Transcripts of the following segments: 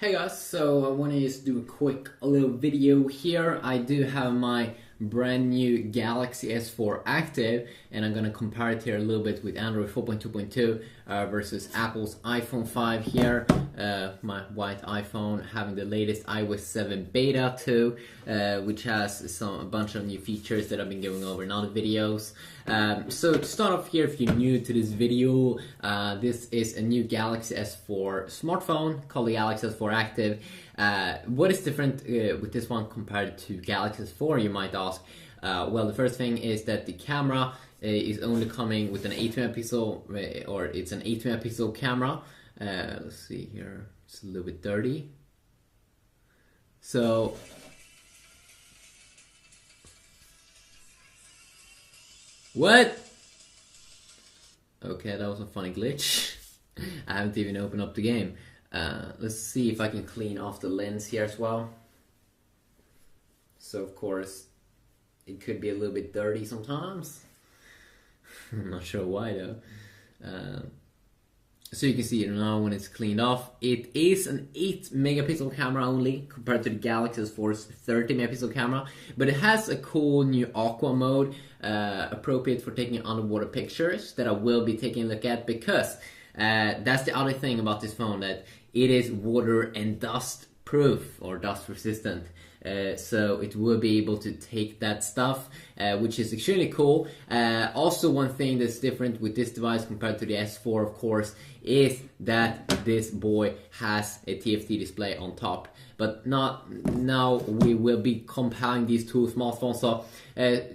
Hey guys, so I want to just do a little video here. I do have my brand new Galaxy S4 active, and I'm gonna compare it here a little bit with Android 4.2.2 versus Apple's iPhone 5 here. My white iPhone having the latest iOS 7 beta 2, which has a bunch of new features that I've been going over in other videos. So to start off here, if you're new to this video, this is a new Galaxy S4 smartphone called the Galaxy S4 Active. What is different with this one compared to Galaxy S4, you might ask? Well, the first thing is that the camera is only coming with an 8 megapixel, or it's an 8 megapixel camera. Let's see here, it's a little bit dirty. So what? Okay, that was a funny glitch. I haven't even opened up the game. Let's see if I can clean off the lens here as well. So of course, it could be a little bit dirty sometimes. I'm not sure why though. So you can see it now when it's cleaned off. It is an 8 megapixel camera only compared to the Galaxy S4's 30 megapixel camera, but it has a cool new aqua mode appropriate for taking underwater pictures that I will be taking a look at, because that's the other thing about this phone, that it is water and dust proof or dust resistant. So it will be able to take that stuff, which is extremely cool. Also, one thing that's different with this device compared to the S4, of course, is that this boy has a TFT display on top. But not now. We will be comparing these two smartphones. So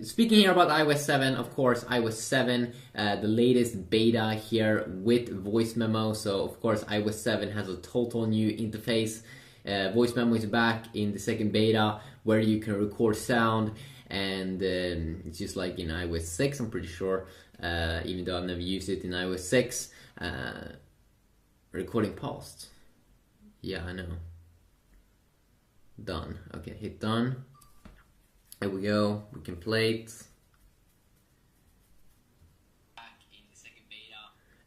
speaking here about iOS 7, of course, iOS 7, the latest beta here with voice memo. So of course, iOS 7 has a total new interface. Voice memo is back in the second beta, where you can record sound, and it's just like in iOS 6, I'm pretty sure, even though I've never used it in iOS 6. Recording paused. Yeah, I know. Done. Okay, hit done. There we go. We can play it.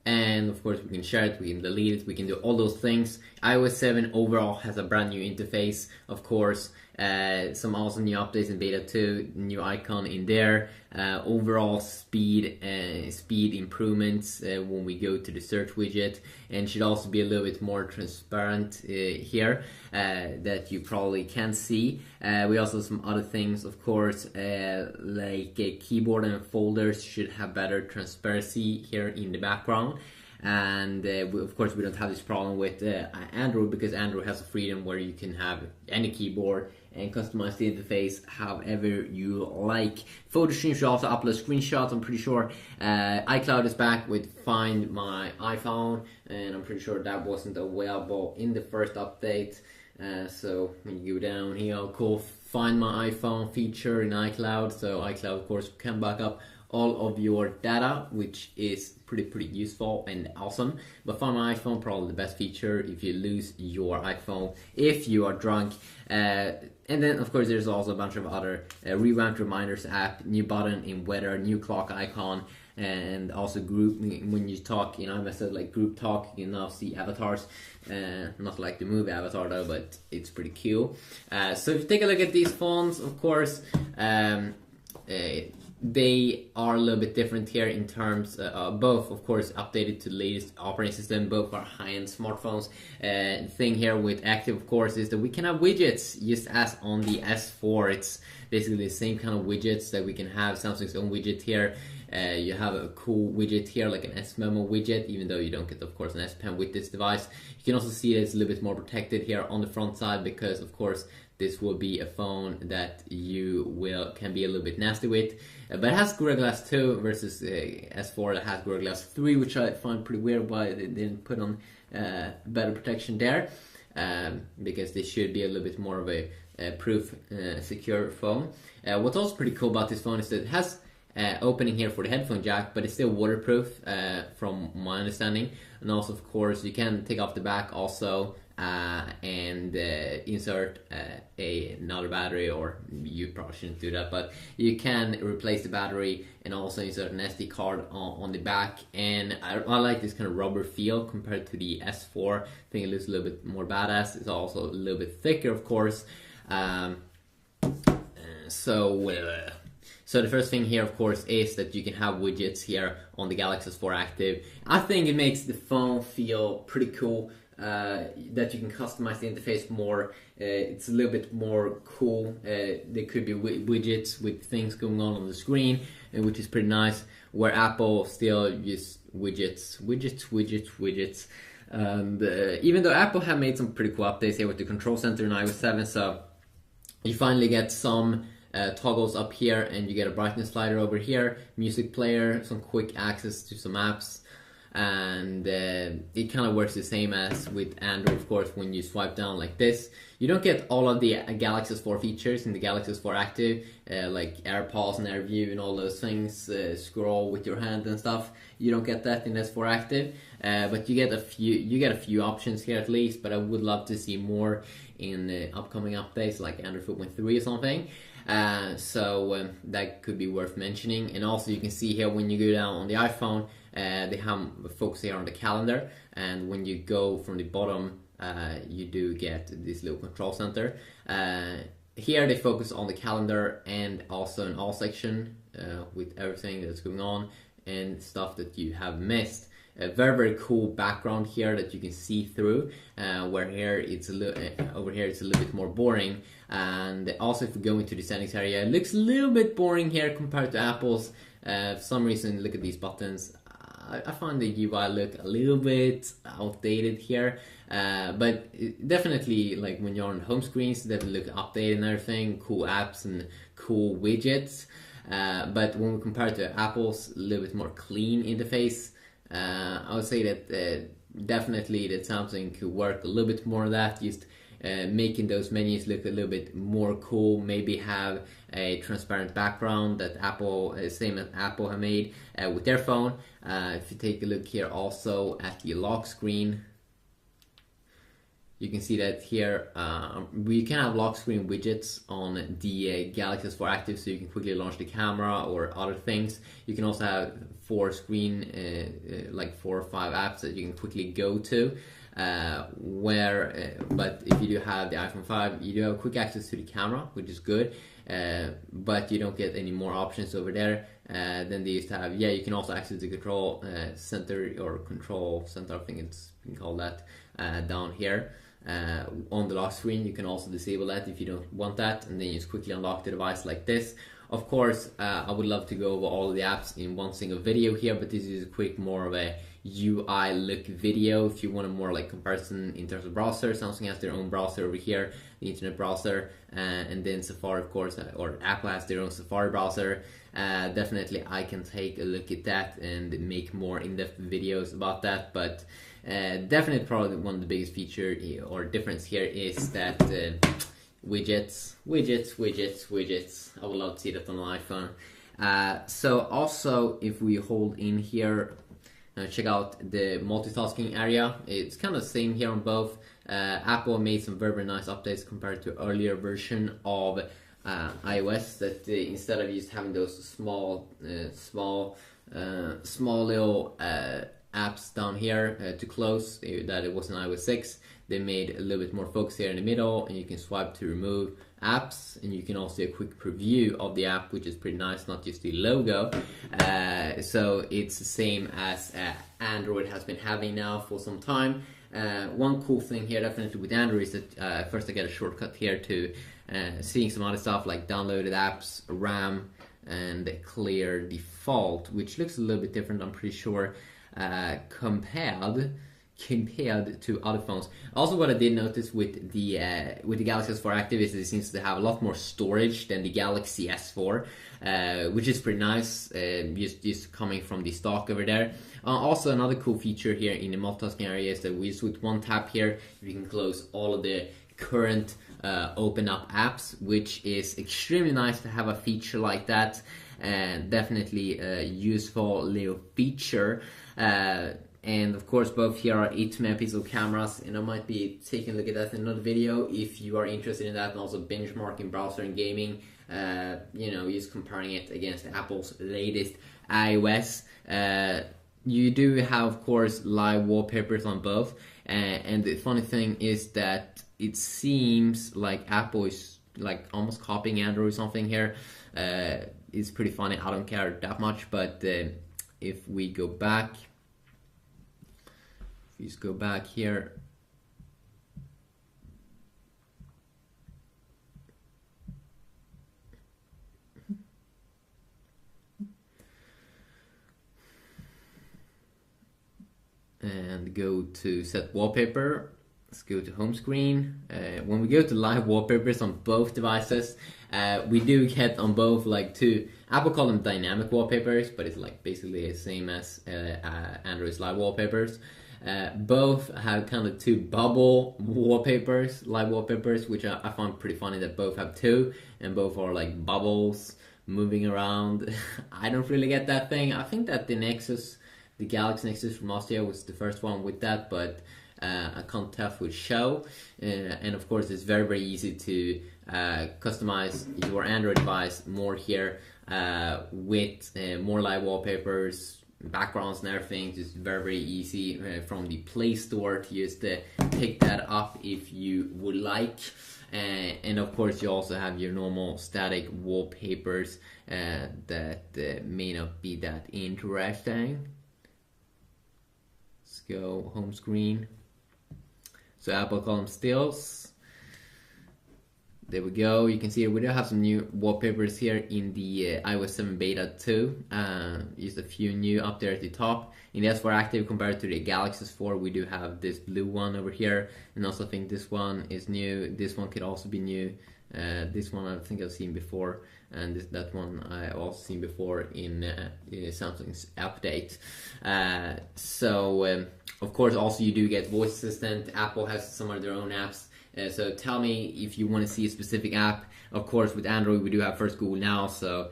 And of course we can share it, we can delete it, we can do all those things. iOS 7 overall has a brand new interface, of course. Some awesome new updates in beta 2, new icon in there. Overall speed improvements when we go to the search widget, and should also be a little bit more transparent here, that you probably can see. We also have some other things, of course, like keyboard and folders should have better transparency here in the background. And of course we don't have this problem with Android, because Android has a freedom where you can have any keyboard and customize the interface however you like. PhotoStream should also upload screenshots, I'm pretty sure. iCloud is back with Find My iPhone, and I'm pretty sure that wasn't available in the first update. So when you go down here, cool, Find My iPhone feature in iCloud. So iCloud, of course, can back up all of your data, which is pretty useful and awesome. But Find My iPhone, probably the best feature if you lose your iPhone if you are drunk. And then of course there's also a bunch of other revamped reminders app, new button in weather, new clock icon, and also group. When you talk, I said like group talk, you can now see avatars. Not like the movie Avatar though, but it's pretty cool. So if you take a look at these phones, of course, they are a little bit different here in terms of both, of course, updated to the latest operating system. Both are high-end smartphones. The thing here with Active, of course, is that we can have widgets just as on the S4. It's basically the same kind of widgets that we can have. Samsung's own widget here. You have a cool widget here, like an S-Memo widget, even though you don't get, of course, an S Pen with this device. You can also see that it's a little bit more protected here on the front side, because, of course, this will be a phone that you can be a little bit nasty with. But it has Gorilla Glass 2 versus S4 that has Gorilla Glass 3, which I find pretty weird why they didn't put on better protection there, because this should be a little bit more of a proof, secure phone. What's also pretty cool about this phone is that it has opening here for the headphone jack, but it's still waterproof from my understanding. And also, of course, you can take off the back also, and insert another battery, or you probably shouldn't do that, but you can replace the battery and also insert an SD card on the back. And I like this kind of rubber feel compared to the S4. I think it looks a little bit more badass. It's also a little bit thicker, of course. So the first thing here, of course, is that you can have widgets here on the Galaxy S4 Active. I think it makes the phone feel pretty cool, that you can customize the interface more. It's a little bit more cool. There could be widgets with things going on the screen, which is pretty nice, where Apple still use widgets. And even though Apple have made some pretty cool updates here with the control center in iOS 7, so you finally get some toggles up here, and you get a brightness slider over here, music player, some quick access to some apps, and it kind of works the same as with Android, of course. When you swipe down like this, you don't get all of the Galaxy S4 features in the Galaxy S4 Active, like AirPause and AirView and all those things, scroll with your hand and stuff. You don't get that in S4 Active, but you get a few options here at least. But I would love to see more in upcoming updates like Android 4.3 or something. So that could be worth mentioning. And also you can see here when you go down on the iPhone, they have a focus here on the calendar, and when you go from the bottom, you do get this little control center. Here they focus on the calendar and also an all section with everything that's going on and stuff that you have missed. A very cool background here that you can see through, where here it's a little over here it's a little bit more boring. And also if we go into the settings area, it looks a little bit boring here compared to Apple's. For some reason, look at these buttons. I find the UI look a little bit outdated here, but definitely, like when you're on home screens, they look updated and everything, cool apps and cool widgets. But when we compare it to Apple's a little bit more clean interface, I would say that definitely that Samsung could work a little bit more on that, just making those menus look a little bit more cool. Maybe have a transparent background that Apple, same as Apple have made with their phone. If you take a look here also at the lock screen, you can see that here we can have lock screen widgets on the Galaxy S4 Active, so you can quickly launch the camera or other things. You can also have like 4 or 5 apps that you can quickly go to. But if you do have the iPhone 5, you do have quick access to the camera, which is good, but you don't get any more options over there than they used to have. Yeah, you can also access the control center, I think it's been called that, down here on the lock screen. You can also disable that if you don't want that, and then you just quickly unlock the device like this. Of course, I would love to go over all of the apps in one single video here, but this is a quick, more of a UI look video. If you want a more like comparison in terms of browser, Samsung has their own browser over here, the internet browser, and then Safari, of course, or Apple has their own Safari browser. Definitely I can take a look at that and make more in-depth videos about that, but definitely probably one of the biggest feature or difference here is that widgets. I would love to see that on an iPhone. So also if we hold in here, check out the multitasking area. It's kind of the same here on both. Apple made some very nice updates compared to earlier version of iOS, that instead of just having those small little apps down here to close, that it was in iOS 6, they made a little bit more focus here in the middle, and you can swipe to remove apps, and you can also do a quick preview of the app, which is pretty nice, not just the logo. So it's the same as Android has been having now for some time. One cool thing here definitely with Android is that first I get a shortcut here to seeing some other stuff like downloaded apps, RAM, and clear default, which looks a little bit different, I'm pretty sure, compared to other phones. Also, what I did notice with the Galaxy S4 Active is that it seems to have a lot more storage than the Galaxy S4, which is pretty nice, just coming from the stock over there. Also, another cool feature here in the multitasking area is that with one tap here, you can close all of the current open up apps, which is extremely nice to have a feature like that. Definitely a useful little feature. and of course both here are 8 megapixel cameras, and I might be taking a look at that in another video if you are interested in that, and also benchmarking browser and gaming, you know, just comparing it against Apple's latest iOS. You do have, of course, live wallpapers on both, and the funny thing is that it seems like Apple is like almost copying Android or something here. It's pretty funny. I don't care that much, but if we go back, please go back here. And go to set wallpaper. Let's go to home screen. When we go to live wallpapers on both devices, we do get on both like two, Apple call them dynamic wallpapers, but it's like basically the same as Android's live wallpapers. Both have kind of two bubble wallpapers, live wallpapers, which I find pretty funny that both have two, and both are like bubbles moving around. I don't really get that thing. I think that the Galaxy Nexus from Ostia was the first one with that, but I can't tell if it would show. And of course, it's very, very easy to customize your Android device more here with more live wallpapers, backgrounds and everything. Just very, very easy from the Play Store to just pick that up if you would like. And of course, you also have your normal static wallpapers that may not be that interesting. Let's go home screen. So Apple call them stills. There we go. You can see we do have some new wallpapers here in the iOS 7 beta 2. Just a few new up there at the top. In the S4 Active compared to the Galaxy S4, we do have this blue one over here, and also I think this one is new. This one could also be new. This one I think I've seen before, and that one I've also seen before in Samsung's update. Of course, also you do get voice assistant. Apple has some of their own apps. So tell me if you want to see a specific app. Of course, with Android we do have first Google Now. So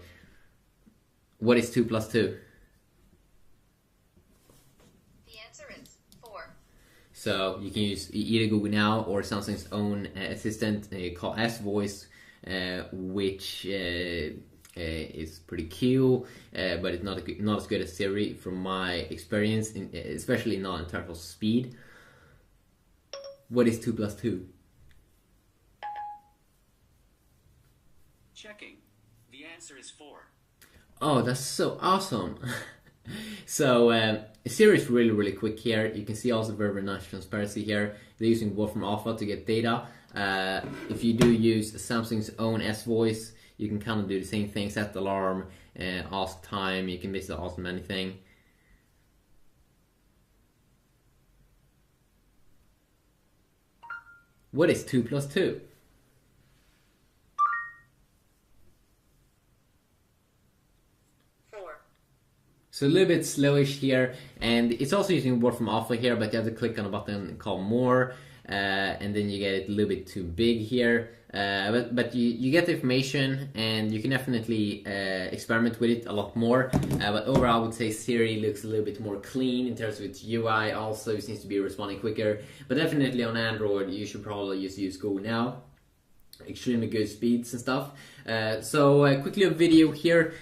what is 2 plus 2? The answer is 4. So you can use either Google Now or Samsung's own assistant called S Voice, which is pretty cool, but it's not as good as Siri from my experience, especially not in terms of speed. What is 2 plus 2? Checking. The answer is 4. Oh, that's so awesome. So Siri is really, really quick here. You can see also very, very nice transparency here. They're using Wolfram Alpha to get data. If you do use Samsung's own S Voice, you can kind of do the same thing, set the alarm, ask time. You can basically ask them anything. What is 2 plus 2? So a little bit slowish here, and it's also using Wolfram Alpha here, but you have to click on a button called More, and then you get it a little bit too big here. But you get the information, and you can definitely experiment with it a lot more. But overall, I would say Siri looks a little bit more clean in terms of its UI. Also, it seems to be responding quicker. But definitely on Android, you should probably just use Google Now. Extremely good speeds and stuff. So quickly a video here.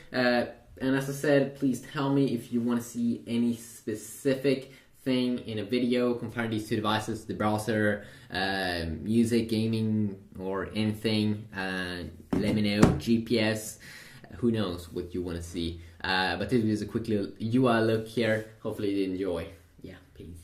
And as I said, please tell me if you want to see any specific thing in a video comparing these two devices, the browser, music, gaming, or anything. Let me know. GPS, who knows what you want to see. But this is a quick little UI look here. Hopefully you enjoy. Yeah, peace.